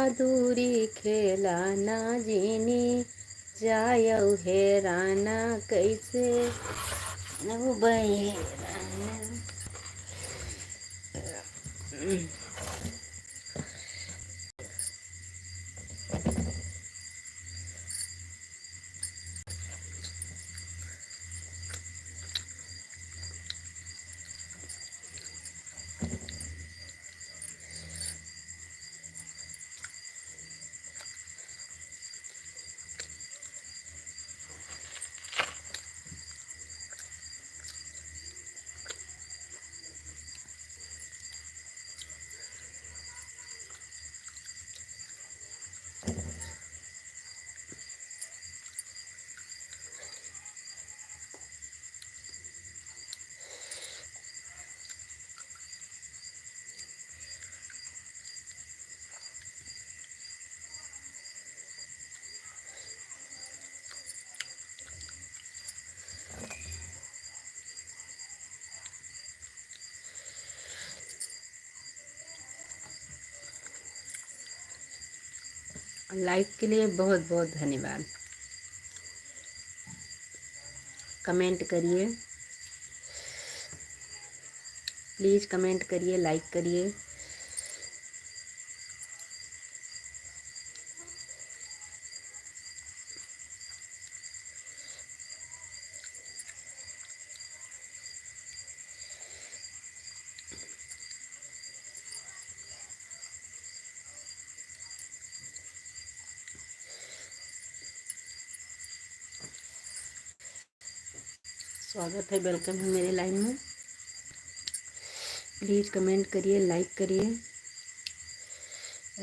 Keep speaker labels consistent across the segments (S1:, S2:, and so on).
S1: दूरी खेला ना जीनी जायऊ हेराना कैसे बहेराना। लाइक के लिए बहुत बहुत धन्यवाद। कमेंट करिए, प्लीज़ कमेंट करिए, लाइक करिए। स्वागत है, वेलकम है मेरे लाइन में। प्लीज़ कमेंट करिए, लाइक करिए।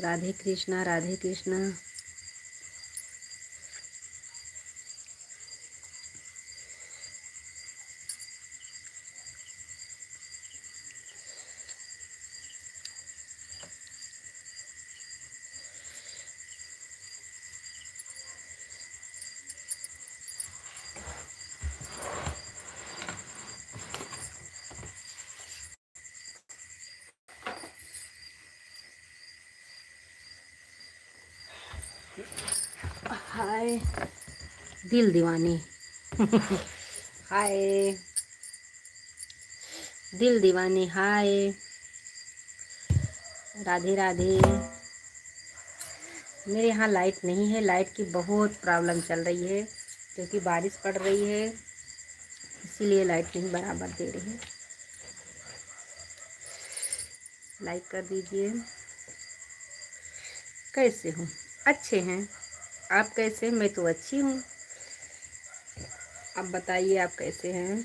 S1: राधे कृष्णा, राधे कृष्णा। हाय दिल दीवानी। हाय दिल दीवानी। हाय राधे राधे। मेरे यहाँ लाइट नहीं है, लाइट की बहुत प्रॉब्लम चल रही है क्योंकि बारिश पड़ रही है, इसीलिए लाइट नहीं बराबर दे रही है। लाइक कर दीजिए। कैसे हो? अच्छे हैं। आप कैसे? मैं तो अच्छी हूँ। आप बताइए आप कैसे हैं?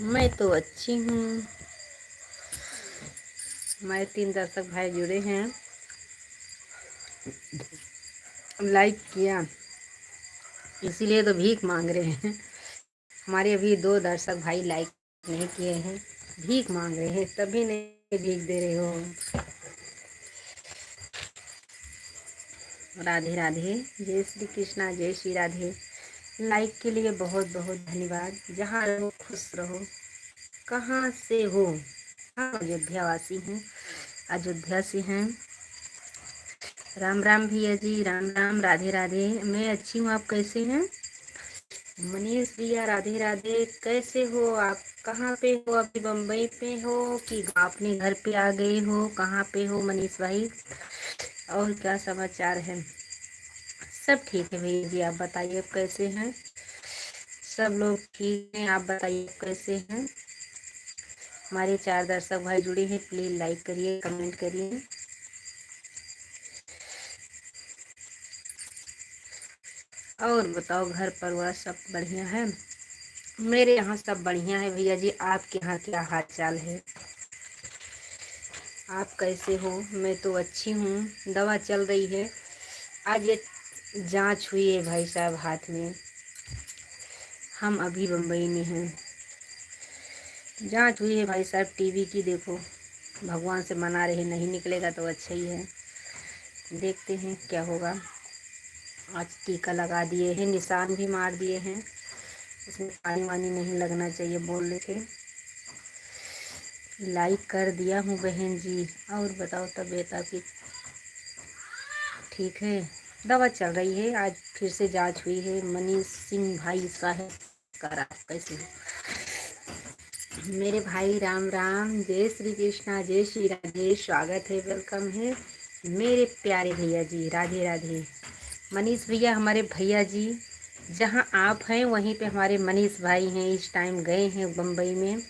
S1: मैं तो अच्छी हूँ। हमारे 3 दर्शक भाई जुड़े हैं, लाइक किया, इसीलिए तो भीख मांग रहे हैं। हमारे अभी 2 दर्शक भाई लाइक नहीं किए हैं, भीख मांग रहे हैं, तभी नहीं भीख दे रहे हो। राधे राधे। जय श्री कृष्णा, जय श्री राधे। लाइक के लिए बहुत बहुत धन्यवाद। जहाँ रहो खुश रहो। कहाँ से हो? हम अयोध्या वासी हैं, अयोध्या से हैं। राम राम भैया जी, राम राम। राधे राधे। मैं अच्छी हूँ, आप कैसे हैं? मनीष भैया राधे राधे। कैसे हो आप? कहाँ पे हो अभी? बम्बई पे हो कि अपने घर पे आ गए हो? कहाँ पे हो मनीष भाई? और क्या समाचार है? सब ठीक है भैया जी, आप बताइए आप कैसे हैं? सब लोग ठीक हैं, आप बताइए आप कैसे हैं? हमारे 4 दर्शक भाई जुड़े हैं, प्लीज लाइक करिए, कमेंट करिए। और बताओ, घर परिवार सब बढ़िया है? मेरे यहाँ सब बढ़िया है भैया जी। आपके यहाँ क्या हाल चाल है? आप कैसे हो? मैं तो अच्छी हूँ। दवा चल रही है। आज ये जांच हुई है भाई साहब हाथ में। हम अभी बम्बई में हैं। जांच हुई है भाई साहब टीबी की। देखो, भगवान से मना रहे, नहीं निकलेगा तो अच्छा ही है। देखते हैं क्या होगा। आज टीका लगा दिए हैं, निशान भी मार दिए हैं। इसमें पानी वानी नहीं लगना चाहिए बोल रहे थे। लाइक कर दिया हूँ बहन जी। और बताओ तबीयत आपकी? ठीक है। दवा चल रही है, आज फिर से जांच हुई है। मनीष सिंह भाई साहब करा कैसे हो? मेरे भाई राम राम, जय श्री कृष्णा, जय श्री राधे, स्वागत है, वेलकम है मेरे प्यारे भैया जी, राधे राधे। मनीष भैया हमारे भैया जी, जहाँ आप हैं वहीं पे हमारे मनीष भाई हैं, इस टाइम गए हैं बम्बई में।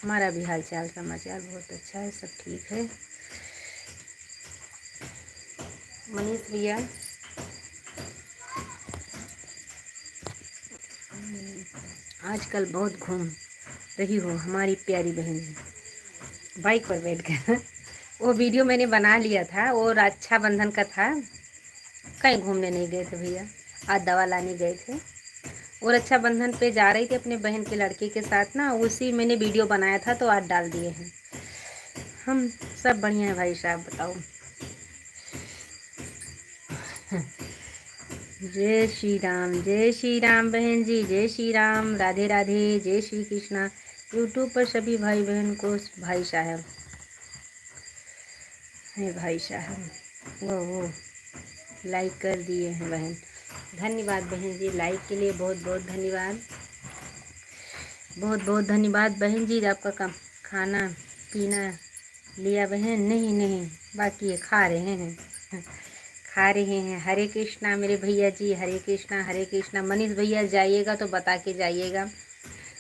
S1: हमारा भी हाल चाल समाचार बहुत अच्छा है, सब ठीक है। मनीष भैया आजकल बहुत घूम रही हो हमारी प्यारी बहन जी, बाइक पर बैठ कर। वो वीडियो मैंने बना लिया था, वो रक्षाबंधन का था। कहीं घूमने नहीं गए थे भैया, आज दवा लाने गए थे। वो रक्षाबंधन पे जा रही थी अपने बहन के लड़के के साथ ना, उसी मैंने वीडियो बनाया था तो आज डाल दिए हैं। हम सब बढ़िया है भाई साहब, बताओ। जय श्री राम, जय श्री राम बहन जी, जय श्री राम, राधे राधे, जय श्री कृष्णा। यूट्यूब पर सभी भाई बहन को भाई साहब है, भाई साहब वो लाइक कर दिए हैं बहन। धन्यवाद बहन जी, लाइक के लिए बहुत बहुत धन्यवाद, बहुत बहुत धन्यवाद बहन जी। आपका काम खाना पीना लिया बहन? नहीं नहीं, बाकी है, खा रहे हैं, खा रहे हैं। हरे कृष्णा मेरे भैया जी, हरे कृष्णा हरे कृष्णा। मनीष भैया जाइएगा तो बता के जाइएगा।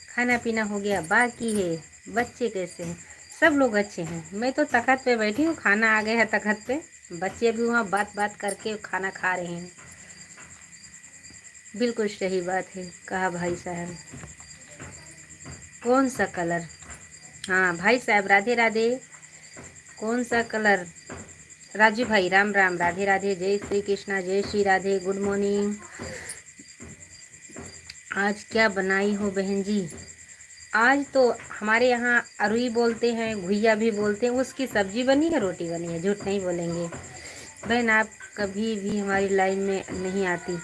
S1: खाना पीना हो गया, बाकी है। बच्चे कैसे हैं? सब लोग अच्छे हैं। मैं तो तखत पे बैठी हूँ, खाना आ गया है तखत पे। बच्चे भी वहाँ बात बात करके खाना खा रहे हैं। बिल्कुल सही बात है कहा भाई साहब। कौन सा कलर? हाँ भाई साहब, राधे राधे। कौन सा कलर? राजू भाई राम राम, राधे राधे, जय श्री कृष्णा, जय श्री राधे, गुड मॉर्निंग। आज क्या बनाई हो बहन जी? आज तो हमारे यहाँ अरुई बोलते हैं, घुइया भी बोलते हैं, उसकी सब्जी बनी है, रोटी बनी है, झूठ नहीं बोलेंगे। बहन आप कभी भी हमारी लाइन में नहीं आती।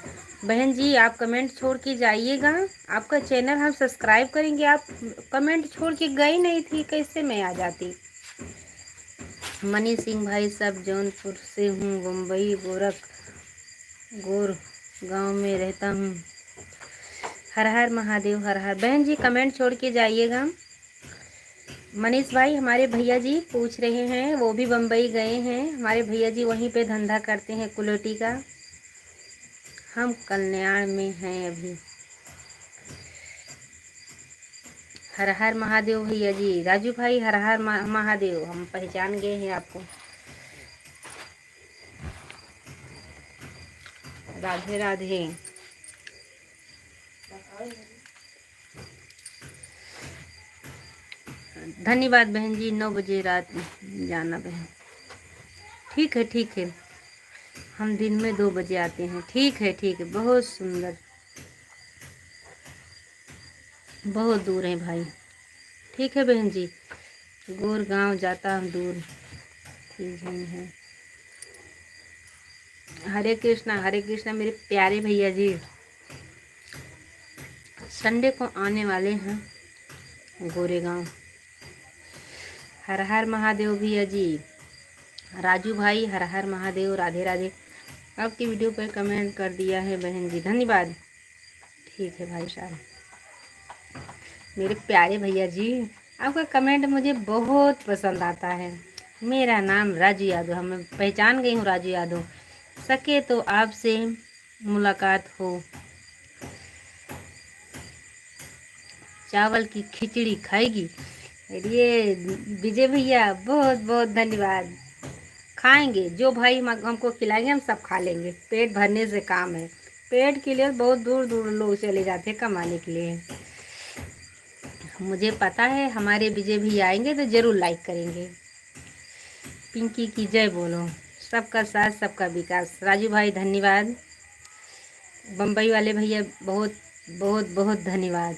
S1: बहन जी आप कमेंट छोड़ के जाइएगा, आपका चैनल हम सब्सक्राइब करेंगे। आप कमेंट छोड़ के गई नहीं थी, कैसे मैं आ जाती? मनी सिंह भाई साहब, जौनपुर से हूँ, मुंबई गोर गांव में रहता हूँ। हर हर महादेव, हर हर। बहन जी कमेंट छोड़ के जाइएगा। मनीष भाई हमारे भैया जी पूछ रहे हैं, वो भी बम्बई गए हैं। हमारे भैया जी वहीं पे धंधा करते हैं कुलोटी का। हम कल्याण में हैं अभी। हर हर महादेव भैया जी। राजू भाई हर हर महादेव, हम पहचान गए हैं आपको। राधे राधे। धन्यवाद बहन जी, 9 बजे रात जाना बहन। ठीक है ठीक है, हम दिन में 2 बजे आते हैं। ठीक है ठीक है, बहुत सुंदर, बहुत दूर है भाई। ठीक है बहन जी, गोर गांव जाता हूँ दूर, ठीक है। हरे कृष्णा मेरे प्यारे भैया जी। संडे को आने वाले हैं गोरेगांव। हर हर महादेव भैया जी। राजू भाई हर हर महादेव, राधे राधे। आपकी वीडियो पर कमेंट कर दिया है बहन जी, धन्यवाद। ठीक है भाई साहब, मेरे प्यारे भैया जी, आपका कमेंट मुझे बहुत पसंद आता है। मेरा नाम राजू यादव, मैं पहचान गई हूँ राजू यादव। सके तो आपसे मुलाकात हो, चावल की खिचड़ी खाएगी। ये विजय भैया बहुत बहुत धन्यवाद। खाएंगे, जो भाई हमको खिलाएंगे हम सब खा लेंगे, पेट भरने से काम है। पेट के लिए बहुत दूर दूर लोग चले जाते हैं कमाने के लिए। मुझे पता है हमारे विजय भैया आएंगे तो ज़रूर लाइक करेंगे। पिंकी की जय बोलो। सबका साथ सबका विकास। राजू भाई धन्यवाद। बम्बई वाले भैया बहुत बहुत बहुत धन्यवाद।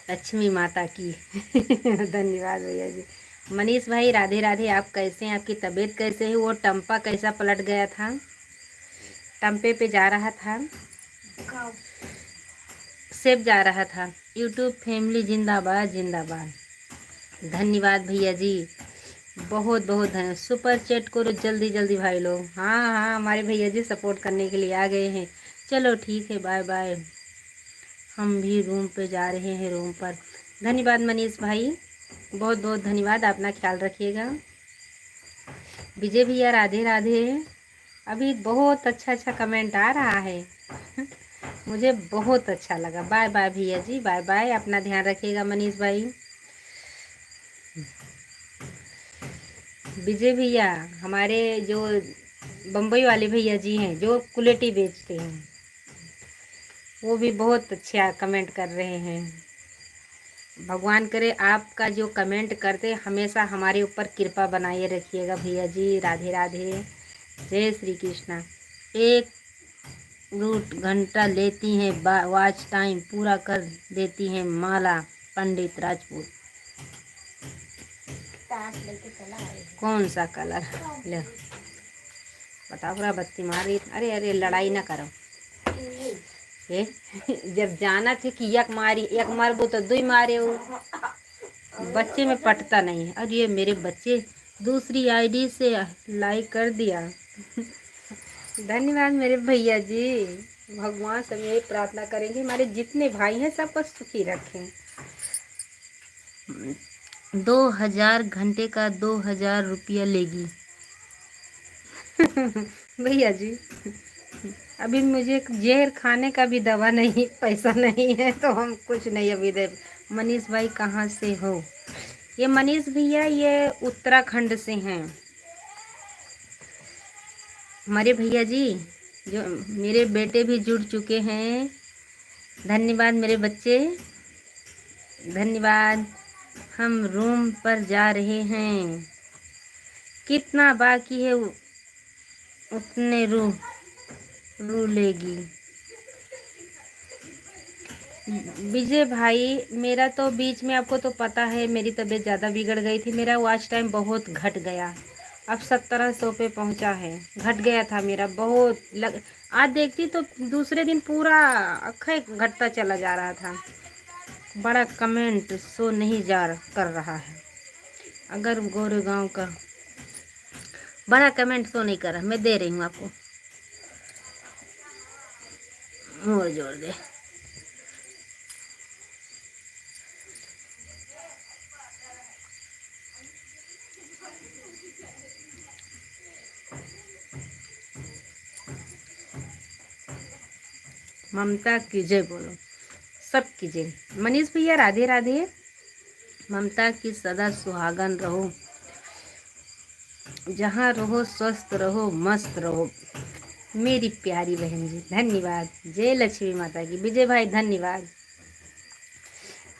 S1: लक्ष्मी माता की धन्यवाद भैया जी। मनीष भाई राधे राधे, आप कैसे हैं? आपकी तबीयत कैसे है? वो टम्पा कैसा पलट गया था? टम्पे पे जा रहा था, सेब जा रहा था। यूट्यूब फैमिली जिंदाबाद जिंदाबाद। धन्यवाद भैया जी। बहुत बहुत धन्यवाद। सुपर चैट करो जल्दी जल्दी भाई लोग। हाँ हाँ, हमारे भैया जी सपोर्ट करने के लिए आ गए हैं। चलो ठीक है, बाय बाय। हम भी रूम पे जा रहे हैं, रूम पर। धन्यवाद मनीष भाई, बहुत बहुत धन्यवाद। अपना ख्याल रखिएगा। विजय भैया राधे राधे। अभी बहुत अच्छा अच्छा कमेंट आ रहा है। मुझे बहुत अच्छा लगा। बाय बाय भैया जी, बाय बाय। अपना ध्यान रखिएगा मनीष भाई। विजय भैया, हमारे जो बम्बई वाले भैया जी हैं जो कुलेटी बेचते हैं, वो भी बहुत अच्छा कमेंट कर रहे हैं। भगवान करे आपका जो कमेंट करते हमेशा हमारे ऊपर कृपा बनाए रखिएगा भैया जी। राधे राधे, जय श्री कृष्णा। एक रूट घंटा लेती हैं, वॉच टाइम पूरा कर देती हैं माला पंडित राजपूत। कौन सा कलर ले बताओ। पूरा बत्ती मारी। अरे अरे, लड़ाई ना करो। ए जब जाना थे कि एक मारी, एक मारबो तो दुई मारे हो। बच्चे में पटता नहीं है। और ये मेरे बच्चे दूसरी आईडी से लाइक कर दिया। धन्यवाद मेरे भैया जी। भगवान से यही प्रार्थना करेंगे हमारे जितने भाई हैं सबको सुखी रखें। 2000 घंटे का 2000 रुपया लेगी। भैया जी, अभी मुझे जहर खाने का भी दवा नहीं, पैसा नहीं है, तो हम कुछ नहीं अभी दे। मनीष भाई कहाँ से हो? ये मनीष भैया ये उत्तराखंड से हैं हमारे भैया जी। जो मेरे बेटे भी जुड़ चुके हैं। धन्यवाद मेरे बच्चे, धन्यवाद। हम रूम पर जा रहे हैं। कितना बाकी है उतने रू लेगी। विजय भाई, मेरा तो बीच में आपको तो पता है मेरी तबीयत ज़्यादा बिगड़ गई थी। मेरा वॉच टाइम बहुत घट गया। अब 1700 पे पहुंचा है। घट गया था मेरा बहुत आज देखती तो दूसरे दिन पूरा अखै घटता चला जा रहा था। बड़ा कमेंट शो नहीं कर रहा है। अगर गोरेगांव का बड़ा कमेंट शो नहीं कर रहा। मैं दे रही हूँ आपको, और जोड़ दे। ममता की जय बोलो, सब की जय। मनीष भैया राधे राधे। ममता की सदा सुहागन रहो, जहाँ रहो स्वस्थ रहो, मस्त रहो। मेरी प्यारी बहन जी धन्यवाद। जय लक्ष्मी माता की। विजय भाई धन्यवाद।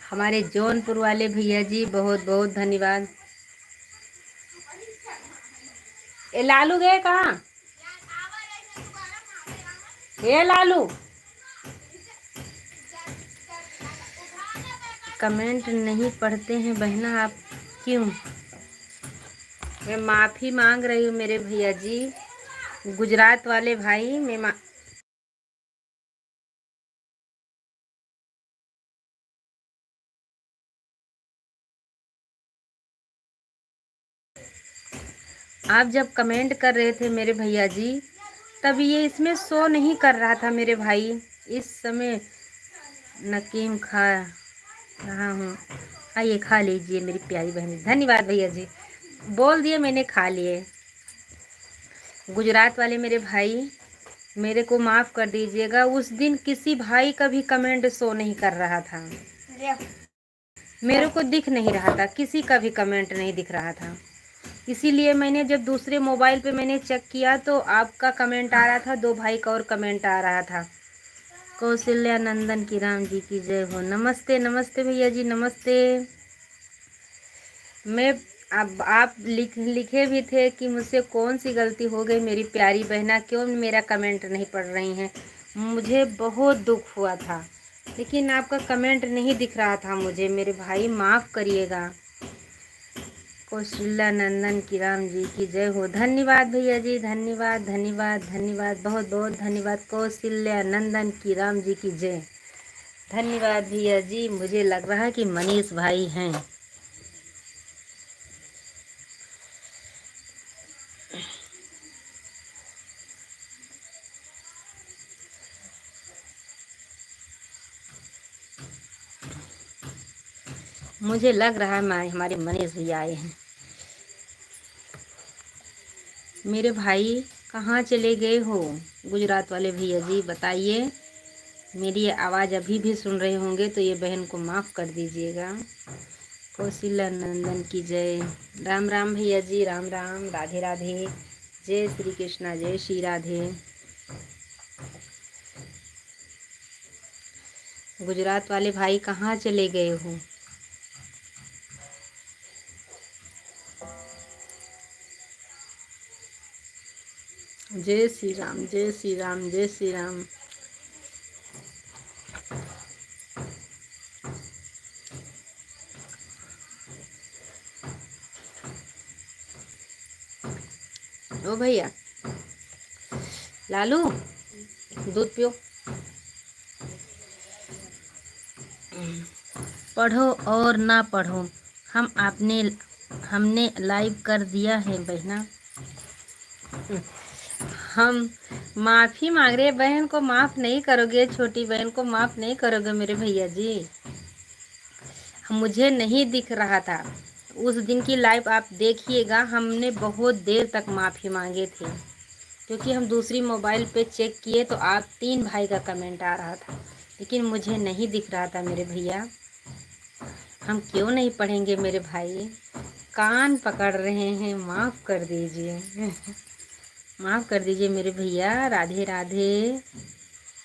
S1: हमारे जौनपुर वाले भैया जी बहुत बहुत धन्यवाद। ए लालू गए कहाँ? ये लालू, कमेंट नहीं पढ़ते हैं बहना आप क्यों? मैं माफ़ी मांग रही हूँ मेरे भैया जी। गुजरात वाले भाई, मैं आप जब कमेंट कर रहे थे मेरे भैया जी, तब ये इसमें शो नहीं कर रहा था मेरे भाई। इस समय नकीम खा रहा हूँ। आइए खा लीजिए मेरी प्यारी बहन। धन्यवाद भैया जी, बोल दिए मैंने, खा लिए। गुजरात वाले मेरे भाई, मेरे को माफ़ कर दीजिएगा। उस दिन किसी भाई का भी कमेंट शो नहीं कर रहा था। मेरे को दिख नहीं रहा था, किसी का भी कमेंट नहीं दिख रहा था। इसीलिए मैंने जब दूसरे मोबाइल पे मैंने चेक किया तो आपका कमेंट आ रहा था, दो भाई का और कमेंट आ रहा था। कौशल्या नंदन की राम जी की जय हो। नमस्ते नमस्ते भैया जी, नमस्ते। मैं अब आप लिखे भी थे कि मुझसे कौन सी गलती हो गई मेरी प्यारी बहना, क्यों मेरा कमेंट नहीं पढ़ रही हैं। मुझे बहुत दुख हुआ था, लेकिन आपका कमेंट नहीं दिख रहा था मुझे। मेरे भाई माफ़ करिएगा। कौशल्या नंदन की राम जी की जय हो। धन्यवाद भैया जी, धन्यवाद धन्यवाद धन्यवाद, बहुत बहुत धन्यवाद। कौशल्या नंदन की राम जी की जय। धन्यवाद भैया जी। मुझे लग रहा है कि मनीष भाई हैं। मुझे लग रहा है मैं हमारे मनीष भैया आए हैं। मेरे भाई कहाँ चले गए हो? गुजरात वाले भैया जी बताइए। मेरी आवाज़ अभी भी सुन रहे होंगे तो ये बहन को माफ़ कर दीजिएगा। कौशिला नंदन की जय। राम राम भैया जी, राम राम, राधे राधे, जय श्री कृष्णा, जय श्री राधे। गुजरात वाले भाई कहाँ चले गए हो? जय श्री राम, जय श्री राम, जय श्री राम। ओ भैया लालू, दूध पियो। पढ़ो और ना पढ़ो, हमने लाइव कर दिया है बहना। हम माफ़ी मांग रहे, बहन को माफ़ नहीं करोगे? छोटी बहन को माफ़ नहीं करोगे मेरे भैया जी? मुझे नहीं दिख रहा था उस दिन की लाइव, आप देखिएगा। हमने बहुत देर तक माफ़ी मांगे थे क्योंकि हम दूसरी मोबाइल पे चेक किए तो आप 3 भाई का कमेंट आ रहा था, लेकिन मुझे नहीं दिख रहा था मेरे भैया। हम क्यों नहीं पढ़ेंगे मेरे भाई? कान पकड़ रहे हैं, माफ़ कर दीजिए। माफ़ कर दीजिए मेरे भैया, राधे राधे।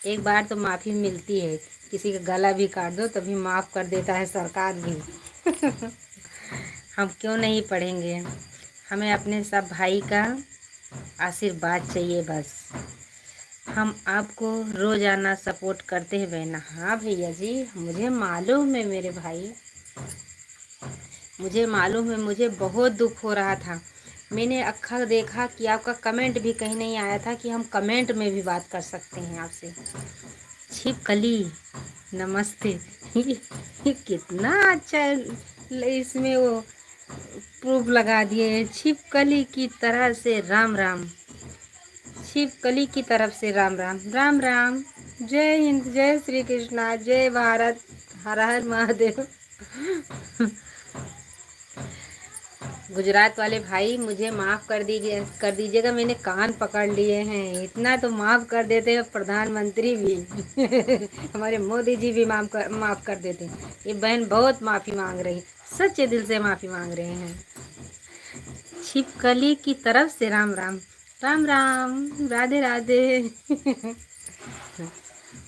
S1: एक बार तो माफ़ी मिलती है, किसी का गला भी काट दो तभी माफ़ कर देता है सरकार भी। हम क्यों नहीं पढ़ेंगे? हमें अपने सब भाई का आशीर्वाद चाहिए बस। हम आपको रोज़ाना सपोर्ट करते हैं बहना। हाँ भैया जी, मुझे मालूम है मेरे भाई, मुझे मालूम है। मुझे बहुत दुख हो रहा था। मैंने अक्खा देखा कि आपका कमेंट भी कहीं नहीं आया था कि हम कमेंट में भी बात कर सकते हैं आपसे। छिपकली नमस्ते। ये कितना अच्छा इसमें वो प्रूफ लगा दिए हैं। छिपकली की तरह से राम राम, छिपकली की तरफ से राम राम, राम राम। जय हिंद, जय श्री कृष्णा, जय भारत, हर हर महादेव। गुजरात वाले भाई मुझे माफ़ कर दीजिएगा, मैंने कान पकड़ लिए हैं। इतना तो माफ़ कर देते हैं प्रधानमंत्री भी। हमारे मोदी जी भी माफ़ कर देते हैं। ये बहन बहुत माफ़ी मांग रही, सच्चे दिल से माफ़ी मांग रहे हैं। छिपकली की तरफ से राम राम, राम राम, राधे राधे।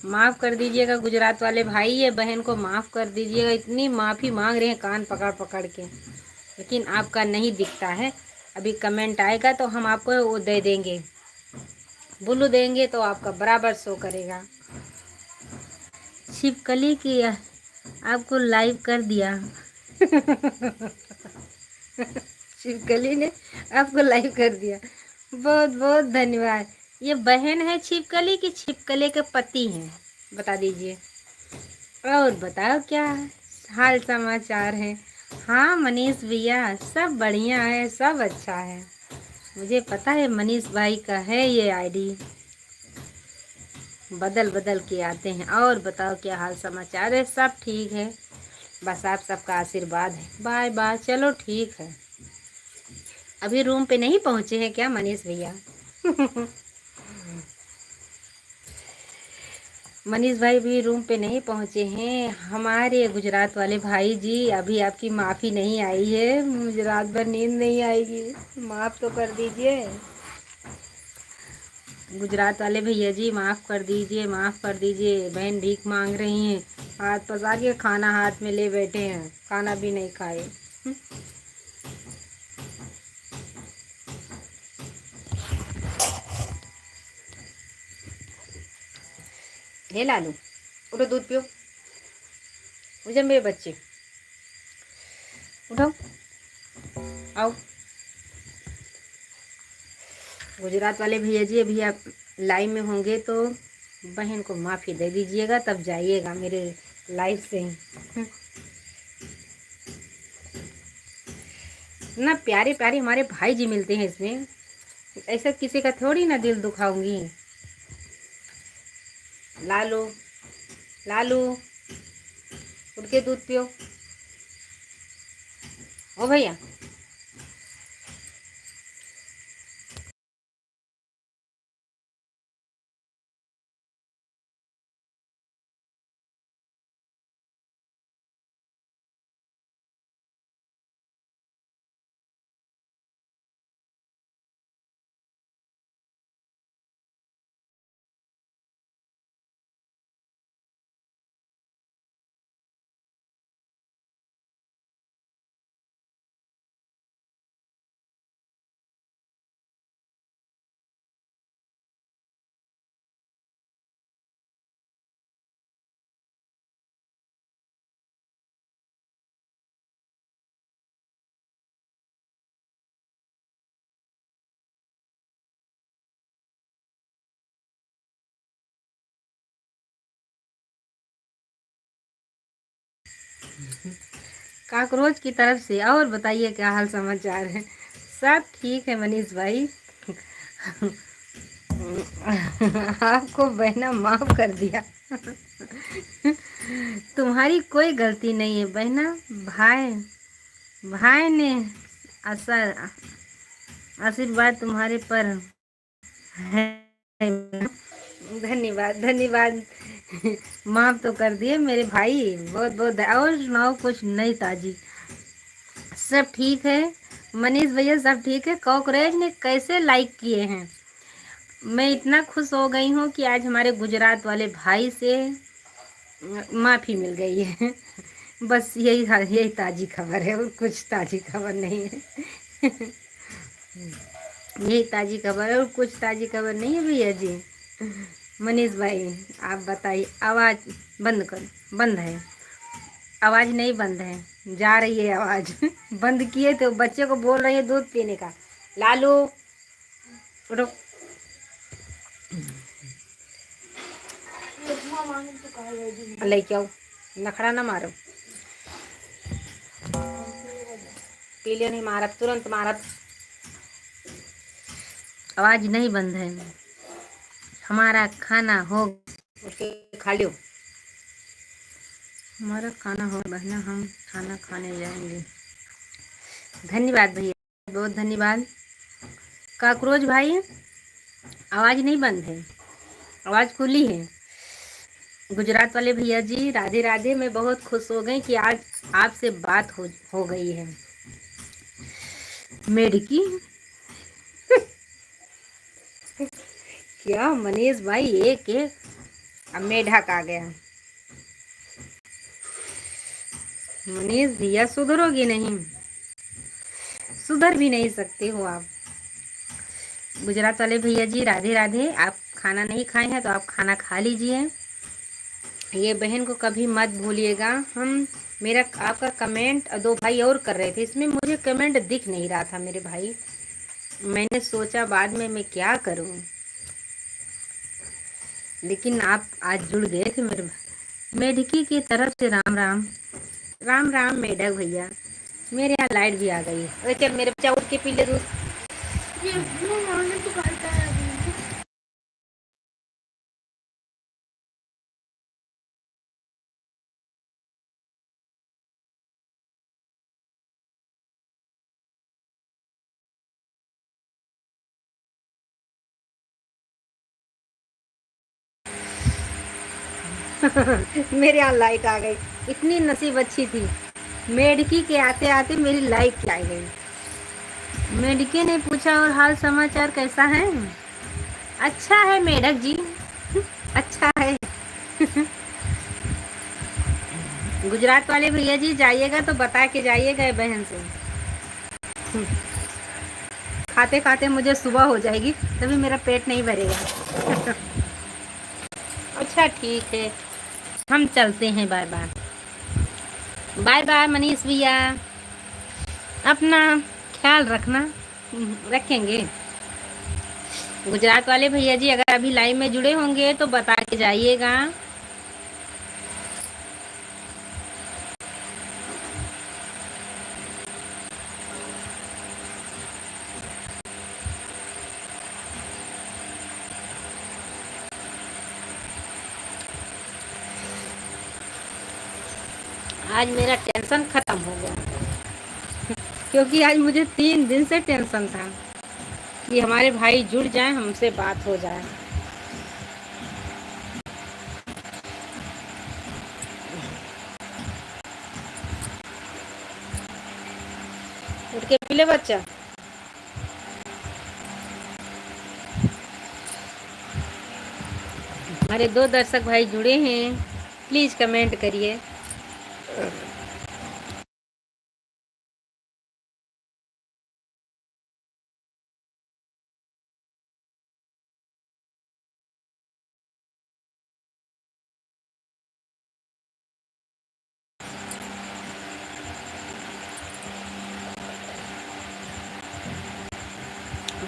S1: माफ़ कर दीजिएगा गुजरात वाले भाई, ये बहन को माफ़ कर दीजिएगा। इतनी माफ़ी मांग रहे हैं कान पकड़ पकड़ के, लेकिन आपका नहीं दिखता है। अभी कमेंट आएगा तो हम आपको वो दे देंगे, बुल्लू देंगे तो आपका बराबर शो करेगा। छिपकली की आपको लाइव कर दिया। छिपकली ने आपको लाइव कर दिया, बहुत बहुत धन्यवाद। ये बहन है छिपकली की छिपकली के पति हैं? बता दीजिए। और बताओ क्या हाल समाचार है? हाँ मनीष भैया, सब बढ़िया है, सब अच्छा है। मुझे पता है मनीष भाई का है ये आईडी, बदल बदल के आते हैं। और बताओ क्या हाल समाचार है? सब ठीक है, बस आप सबका आशीर्वाद है। बाय बाय, चलो ठीक है। अभी रूम पे नहीं पहुँचे हैं क्या मनीष भैया? मनीष भाई भी रूम पे नहीं पहुँचे हैं। हमारे गुजरात वाले भाई जी, अभी आपकी माफ़ी नहीं आई है, मुझे रात भर नींद नहीं आएगी, माफ़ तो कर दीजिए। गुजरात वाले भैया जी माफ़ कर दीजिए, माफ़ कर दीजिए। बहन भीख मांग रही हैं, हाथ पसा के खाना हाथ में ले बैठे हैं, खाना भी नहीं खाए। हे लालू, उठो दूध पियो। मुझे मेरे बच्चे उठो, आओ। गुजरात वाले भैया जी अभी आप लाइव में होंगे तो बहन को माफ़ी दे दीजिएगा, तब जाइएगा मेरे लाइव से। ना प्यारे प्यारे हमारे भाई जी मिलते हैं इसमें, ऐसा किसी का थोड़ी ना दिल दुखाऊंगी। लालू, लालू, उठ के दूध पियो। ओ भैया, काकरोच की तरफ से। और बताइए क्या हाल समाचार है? सब ठीक है मनीष भाई। आपको बहना माफ कर दिया। तुम्हारी कोई गलती नहीं है बहना। भाई भाई ने असर आशीर्वाद तुम्हारे पर है। धन्यवाद धन्यवाद। माफ तो कर दिए मेरे भाई, बहुत बहुत। और सुनाओ कुछ नई ताजी? सब ठीक है मनीष भैया, सब ठीक है। कॉकरोच ने कैसे लाइक किए हैं? मैं इतना खुश हो गई हूँ कि आज हमारे गुजरात वाले भाई से माफ़ी मिल गई है। बस यही ताज़ी खबर है, और कुछ ताज़ी खबर नहीं है। यही ताज़ी खबर है, और कुछ ताज़ी खबर नहीं है भैया जी। मनीष भाई आप बताइए। आवाज़ बंद करो। बंद है आवाज़? नहीं बंद है, जा रही है आवाज़। बंद किए तो बच्चे को बोल रही है दूध पीने का। लालू उठो। लेके आओ, नखड़ा ना मारो। पीले नहीं मारा, तुरंत मारा। आवाज़ नहीं बंद है। हमारा खाना हो, उसके खा लो। हमारा खाना हो बहना, हम खाना खाने जाएंगे। धन्यवाद भैया, बहुत धन्यवाद। काकरोच भाई आवाज़ नहीं बंद है, आवाज़ खुली है। गुजरात वाले भैया जी राधे राधे। मैं बहुत खुश हो गई कि आज आपसे बात हो गई है। मेढकी? क्या मनीष भाई, एक एक अब मेढक आ गया। मनीष भैया सुधरोगी नहीं, सुधर भी नहीं सकते हो आप। गुजरात वाले भैया जी राधे राधे। आप खाना नहीं खाए हैं तो आप खाना खा लीजिए। ये बहन को कभी मत भूलिएगा। हम मेरा आपका कमेंट दो भाई और कर रहे थे, इसमें मुझे कमेंट दिख नहीं रहा था मेरे भाई। मैंने सोचा बाद में मैं क्या करूं, लेकिन आप आज जुड़ गए थे मेरे भाई। मेढकी की तरफ से राम राम। राम राम मेढक भैया। मेरे यहाँ लाइट भी आ गई है। अरे चल मेरे बच्चा उठ के पी ले दूध। मेरे यहाँ लाइट आ गई। इतनी नसीब अच्छी थी, मेढकी के आते आते मेरी लाइट आ गई। मेढके ने पूछा और हाल समाचार कैसा है? अच्छा है मेढक जी, अच्छा है। गुजरात वाले भैया जी जाइएगा तो बता के जाइएगा बहन से। खाते खाते मुझे सुबह हो जाएगी, तभी मेरा पेट नहीं भरेगा। अच्छा ठीक है, हम चलते हैं। Bye bye. Bye bye Manish भैया, अपना ख्याल रखना। रखेंगे। गुजरात वाले भैया जी अगर अभी लाइव में जुड़े होंगे तो बता के जाइएगा। आज मेरा टेंशन खत्म हो गया। क्योंकि आज मुझे 3 दिन से टेंशन था कि हमारे भाई जुड़ जाएं, हमसे बात हो जाए। उठ के पी ले बच्चा। हमारे 2 दर्शक भाई जुड़े हैं, प्लीज कमेंट करिए।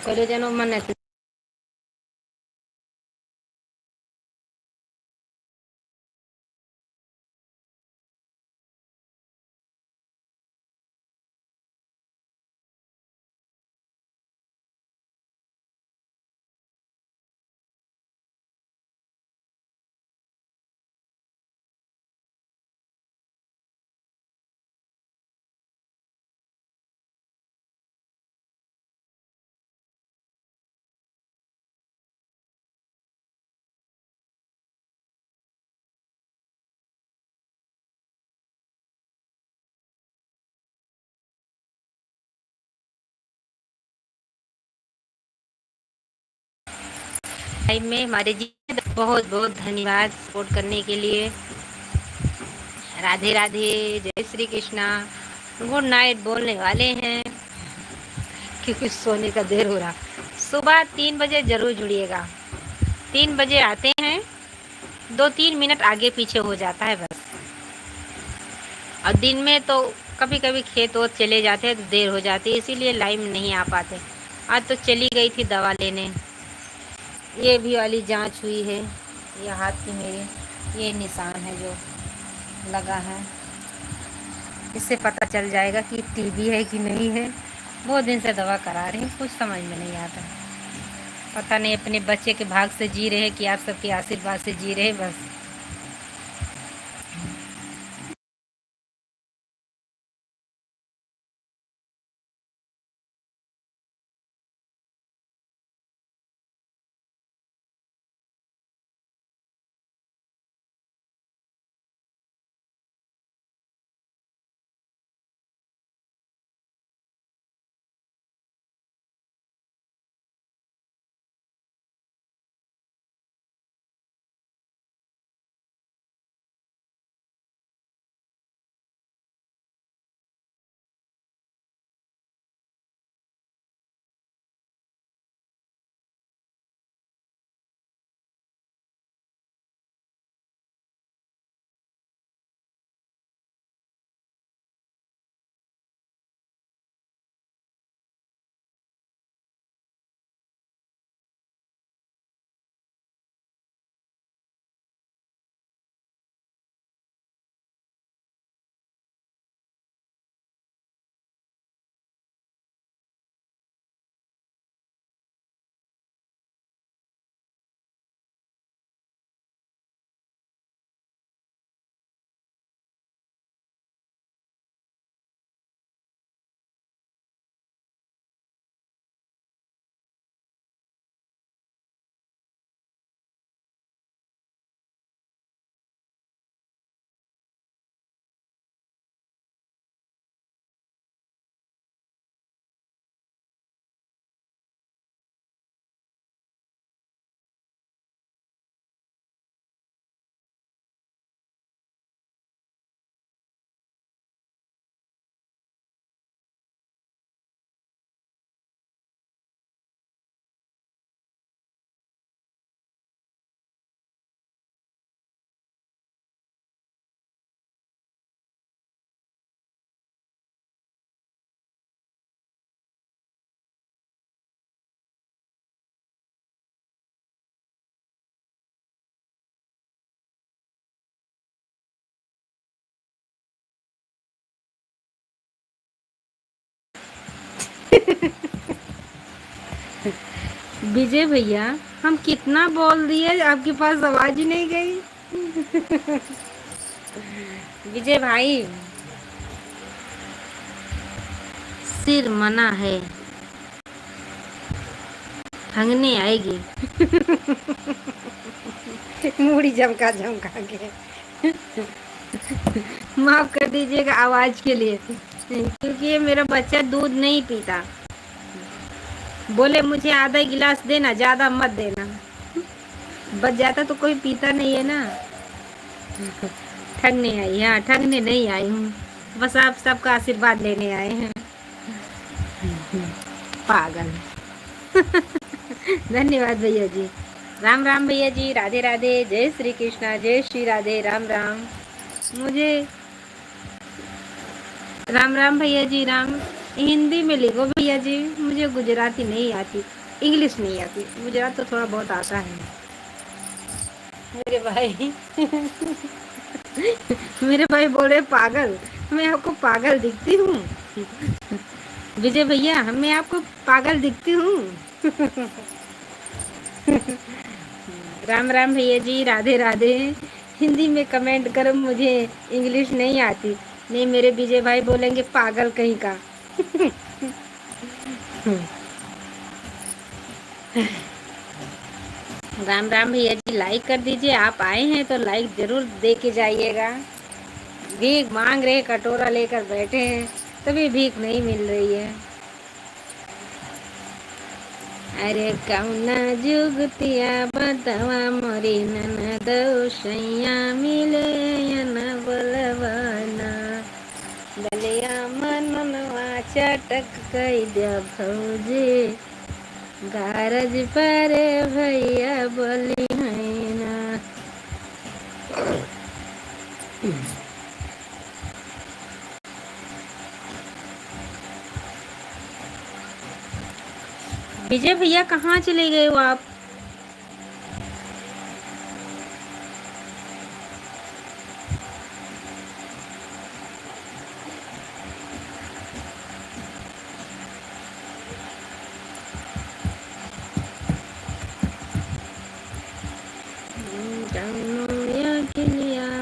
S1: करे जनो मन है। टाइम में हमारे जी बहुत बहुत धन्यवाद सपोर्ट करने के लिए। राधे राधे, जय श्री कृष्णा, गुड नाइट बोलने वाले हैं क्योंकि सोने का देर हो रहा। सुबह 3 बजे जरूर जुड़िएगा। 3 बजे आते हैं, 2-3 मिनट आगे पीछे हो जाता है बस। और दिन में तो कभी कभी खेत वोत चले जाते हैं तो देर हो जाती है, इसीलिए लाइव नहीं आ पाते। आज तो चली गई थी दवा लेने। ये भी वाली जांच हुई है, ये हाथ की मेरे ये निशान है जो लगा है, इससे पता चल जाएगा कि टीबी है कि नहीं है। बहुत दिन से दवा करा रहे हैं, कुछ समझ में नहीं आता। पता नहीं अपने बच्चे के भाग से जी रहे हैं कि आप सबके आशीर्वाद से जी रहे हैं बस। विजय भैया, हम कितना बोल दिए, आपके पास आवाज ही नहीं गई। विजय भाई, सिर मना है, ठगने आएगी। मूड़ी झमका झमका के। माफ कर दीजिएगा आवाज के लिए, क्योंकि ये मेरा बच्चा दूध नहीं पीता। बोले मुझे आधा गिलास देना, ज्यादा मत देना। बच जाता तो कोई पीता नहीं है ना। ठगने आई, हाँ ठगने नहीं आई हूँ, बस आप सबका आशीर्वाद लेने आए हैं। पागल। धन्यवाद भैया जी। राम राम भैया जी, राधे राधे, जय श्री कृष्णा, जय श्री राधे, राम राम। मुझे राम राम भैया जी, राम हिंदी में लिखो भैया जी, मुझे गुजराती नहीं आती, इंग्लिश नहीं आती, गुजरात तो थोड़ा बहुत आता है मेरे भाई। मेरे भाई बोल रहे पागल, मैं आपको पागल दिखती हूँ? विजय भैया, मैं आपको पागल दिखती हूँ? राम राम भैया जी, राधे राधे। हिंदी में कमेंट करो, मुझे इंग्लिश नहीं आती। नहीं, मेरे विजय भाई बोलेंगे पागल कहीं का। राम राम भैया जी, लाइक कर दीजिए। आप आए हैं तो लाइक जरूर दे के जाइएगा। भीख मांग रहे, कटोरा लेकर बैठे हैं, तभी भीख नहीं मिल रही है। अरे कौना जुगतिया बतावा मोरी ननदौसैया, मिले या न बोलवाना, बलिया मनवा चटक कई दे भौजी, गारज पर भैया बोली है ना। विजय भैया कहाँ चले गए हो आप?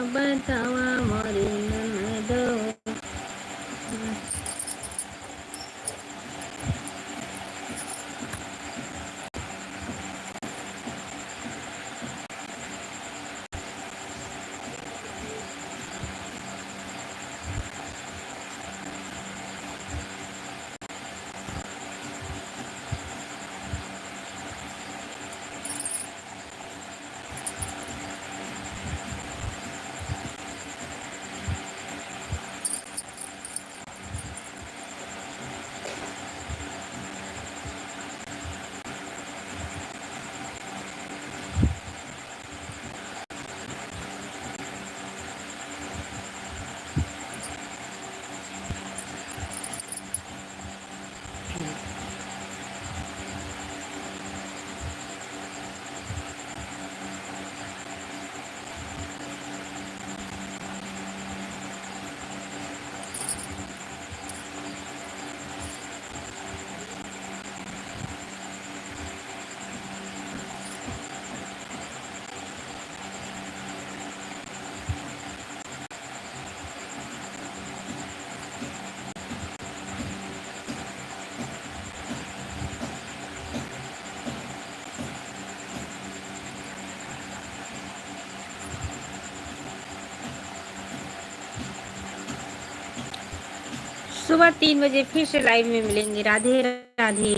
S1: बतावा मोरी ननदो। सुबह 3 बजे फिर से लाइव में मिलेंगे। राधे राधे।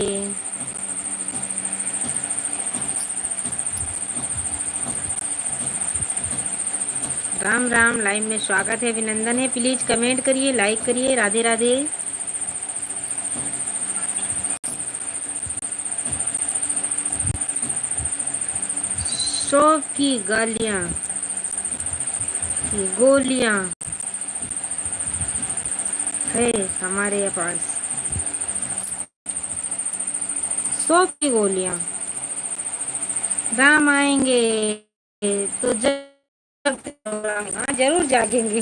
S1: राम राम। लाइव में स्वागत है, अभिनंदन है। प्लीज कमेंट करिए, लाइक करिए। राधे राधे। सौ की गालियां, गोलियां है हमारे पास, 100 की गोलियां। राम आएंगे तो हाँ जरूर जागेंगे।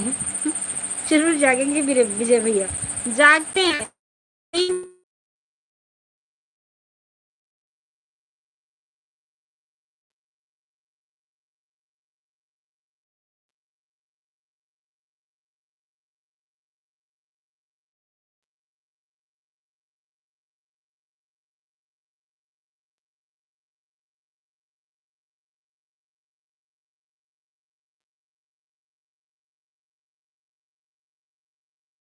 S1: जरूर जागेंगे विजय भैया, जागते हैं।